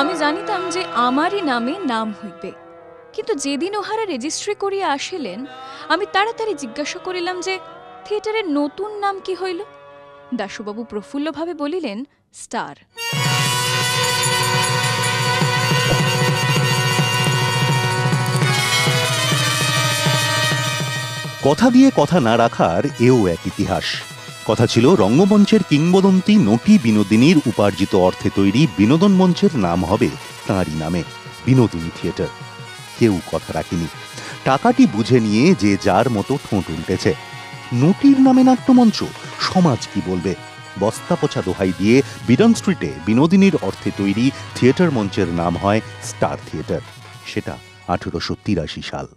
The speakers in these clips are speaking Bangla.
আমি জানিতাম যে আমারই নামে নাম হইবে, কিন্তু যেদিন ওহারা রেজিস্ট্রি করিয়া আসিলেন আমি তাড়াতাড়ি জিজ্ঞাসা করিলাম যে থিয়েটারের নতুন নাম কি হইল। দাশুবাবু প্রফুল্লভাবে বলিলেন, স্টার। কথা দিয়ে কথা না রাখার এও এক ইতিহাস। কথা ছিল রঙ্গমঞ্চের কিংবদন্তি নটি বিনোদিনীর উপার্জিত অর্থে তৈরি বিনোদন মঞ্চের নাম হবে তাঁরই নামে, বিনোদিনী থিয়েটার। কেউ কথা রাখেনি। টাকাটি বুঝে নিয়ে যে যার মতো ঠোঁট উল্টেছে। নটির নামে নাট্যমঞ্চ, সমাজ কি বলবে? বস্তা পচা দোহাই দিয়ে বিডন স্ট্রিটে বিনোদিনীর অর্থে তৈরি থিয়েটার মঞ্চের নাম হয় স্টার থিয়েটার। সেটা 1883 সাল।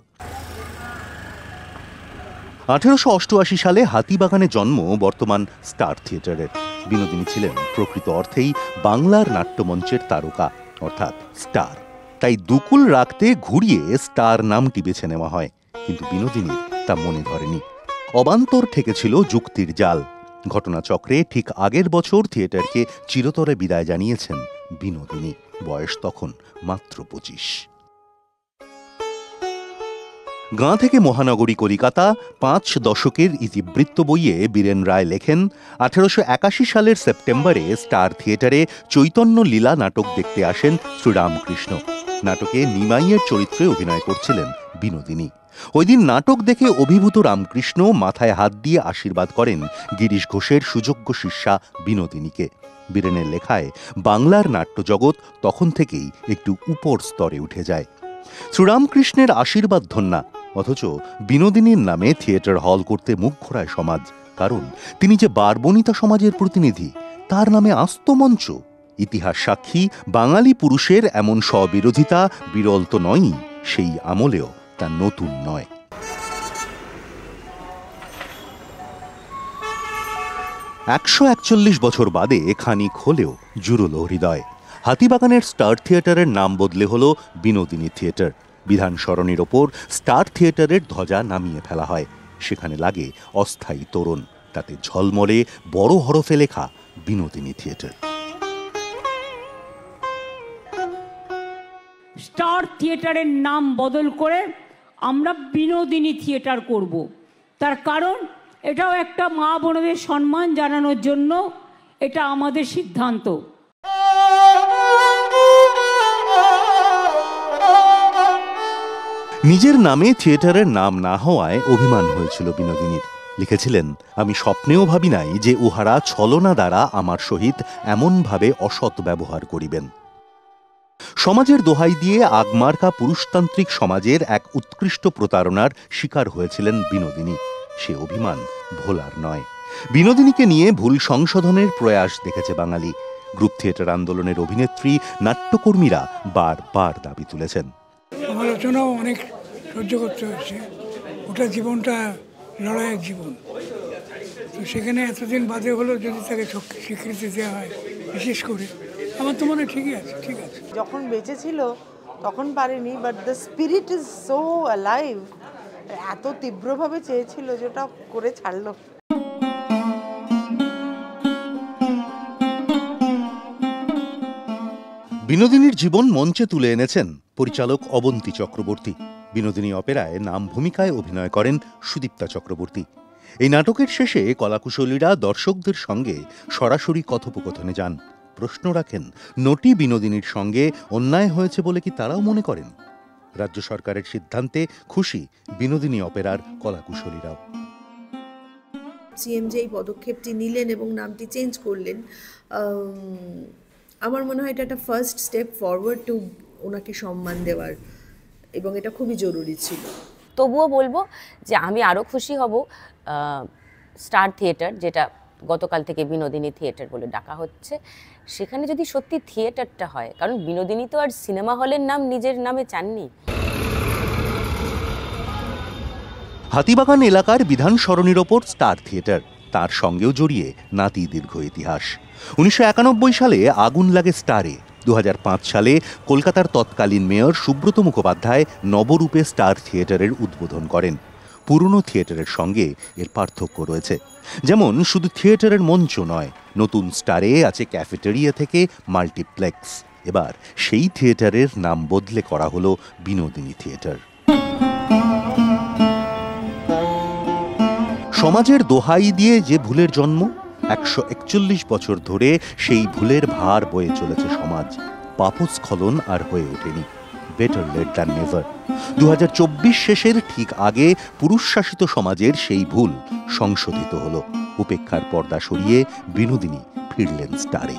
1888 সালে হাতিবাগানে জন্ম বর্তমান স্টার থিয়েটারের। বিনোদিনী ছিলেন প্রকৃত অর্থেই বাংলার নাট্যমঞ্চের তারকা, অর্থাৎ স্টার। তাই দুকুল রাখতে ঘুরিয়ে স্টার নামটি বেছে নেওয়া হয়, কিন্তু বিনোদিনীর তা মনে ধরেনি। অবান্তর ঠেকেছিল যুক্তির জাল। ঘটনাচক্রে ঠিক আগের বছর থিয়েটারকে চিরতরে বিদায় জানিয়েছেন বিনোদিনী। বয়স তখন মাত্র 25। গাঁ থেকে মহানগরী কলিকাতা 5 দশকের ইতিবৃত্ত বইয়ে বীরেন রায় লেখেন, 1881 সালের সেপ্টেম্বরে স্টার থিয়েটারে চৈতন্য লীলা নাটক দেখতে আসেন শ্রীরামকৃষ্ণ। নাটকে নিমাইয়ের চরিত্রে অভিনয় করছিলেন বিনোদিনী। ওই দিন নাটক দেখে অভিভূত রামকৃষ্ণ মাথায় হাত দিয়ে আশীর্বাদ করেন গিরিশ ঘোষের সুযোগ্য শিষ্যা বিনোদিনীকে। বীরেনের লেখায় বাংলার নাট্যজগৎ তখন থেকেই একটু উপর স্তরে উঠে যায়। শ্রীরামকৃষ্ণের আশীর্বাদ ধন্যা, অথচ বিনোদিনীর নামে থিয়েটার হল করতে মুখ ঘোরায় সমাজ। কারণ তিনি যে বারবনিতা সমাজের প্রতিনিধি, তার নামে আস্ত মঞ্চ। ইতিহাস সাক্ষী বাঙালি পুরুষের এমন স্ববিরোধিতা বিরল তো নয়ই, সেই আমলেও তা নতুন নয়। 141 বছর বাদে খানিক হলেও জুড়ল হৃদয়। হাতিবাগানের স্টার থিয়েটারের নাম বদলে হল বিনোদিনী থিয়েটার। বিধান সরণির ওপর স্টার থিয়েটারের ধ্বজা নামিয়ে ফেলা হয়। সেখানে লাগে অস্থায়ী তোরণ, তাতে ঝলমলে বড় হরফে লেখা বিনোদিনী থিয়েটার। স্টার থিয়েটারের নাম বদল করে আমরা বিনোদিনী থিয়েটার করব। তার কারণ এটাও একটা মা বোনদের সম্মান জানানোর জন্য এটা আমাদের সিদ্ধান্ত। নিজের নামে থিয়েটারের নাম না হওয়ায় অভিমান হয়েছিল বিনোদিনীর। লিখেছিলেন, আমি স্বপ্নেও ভাবি নাই যে উহারা ছলনা দ্বারা আমার সহিত এমনভাবে অসৎ ব্যবহার করিবেন। সমাজের দোহাই দিয়ে আগমার্কা পুরুষতান্ত্রিক সমাজের এক উৎকৃষ্ট প্রতারণার শিকার হয়েছিলেন বিনোদিনী। সে অভিমান ভোলার নয়। বিনোদিনীকে নিয়ে ভুল সংশোধনের প্রয়াস দেখেছে বাঙালি। গ্রুপ থিয়েটার আন্দোলনের অভিনেত্রী, নাট্যকর্মীরা বারবার দাবি তুলেছেন। সমালোচনাও অনেক সহ্য করতে হচ্ছে। ওটা জীবনটা লড়াইয়ের জীবন, তো সেখানে এতদিন বাদে হলো যদি তাকে স্বীকৃতি দেওয়া হয়, বিশেষ করে আমার তো মনে ঠিকই আছে, ঠিক আছে। যখন বেঁচে ছিল তখন পারেনি, but the spirit is so alive. এত তীব্রভাবে চেয়েছিল যেটা করে ছাড়লো। বিনোদিনীর জীবন মঞ্চে তুলে এনেছেন পরিচালক অবন্তী চক্রবর্তী। বিনোদিনী অপেরায় নাম ভূমিকায় অভিনয় করেন সুদীপ্তা চক্রবর্তী। এই নাটকের শেষে কলাকুশলীরা দর্শকদের সঙ্গে সরাসরি কথোপকথনে যান। প্রশ্ন রাখেন, নটি বিনোদিনীর সঙ্গে অন্যায় হয়েছে বলে কি তারাও মনে করেন? রাজ্য সরকারের সিদ্ধান্তে খুশি বিনোদিনী অপেরার কলাকুশলীরাও। সিএম যে এই পদক্ষেপটি নিলেন এবং নামটি চেঞ্জ করলেন, আমার মনে হয় এটা একটা ফার্স্ট স্টেপ ফরওয়ার্ড টু ওনাকে সম্মান দেওয়ার, এবং এটা খুবই জরুরি ছিল। তবুও বলবো যে আমি আরও খুশি হব স্টার থিয়েটার, যেটা গতকাল থেকে বিনোদিনী থিয়েটার বলে ডাকা হচ্ছে, সেখানে যদি সত্যি থিয়েটারটা হয়। কারণ বিনোদিনী তো আর সিনেমা হলের নাম নিজের নামে চাননি। হাতিবাগান এলাকার বিধান সরণির ওপর স্টার থিয়েটার, তার সঙ্গেও জড়িয়ে নাতি দীর্ঘ ইতিহাস। 1991 সালে আগুন লাগে স্টারে। 2005 সালে কলকাতার তৎকালীন মেয়র সুব্রত মুখোপাধ্যায় নবরূপে স্টার থিয়েটারের উদ্বোধন করেন। পুরনো থিয়েটারের সঙ্গে এর পার্থক্য রয়েছে। যেমন শুধু থিয়েটারের মঞ্চ নয়, নতুন স্টারে আছে ক্যাফেটেরিয়া থেকে মাল্টিপ্লেক্স। এবার সেই থিয়েটারের নাম বদলে করা হলো বিনোদিনী থিয়েটার। সমাজের দোহাই দিয়ে যে ভুলের জন্ম, 141 বছর ধরে সেই ভুলের ভার বয়ে চলেছে সমাজ। পাপস্খলন আর হয়ে ওঠেনি। Better late than never. 2024 শেষের ঠিক আগে পুরুষ শাসিত সমাজের সেই ভুল সংশোধিত হলো। উপেক্ষার পর্দা সরিয়ে বিনোদিনী ফিরলেন স্টারে।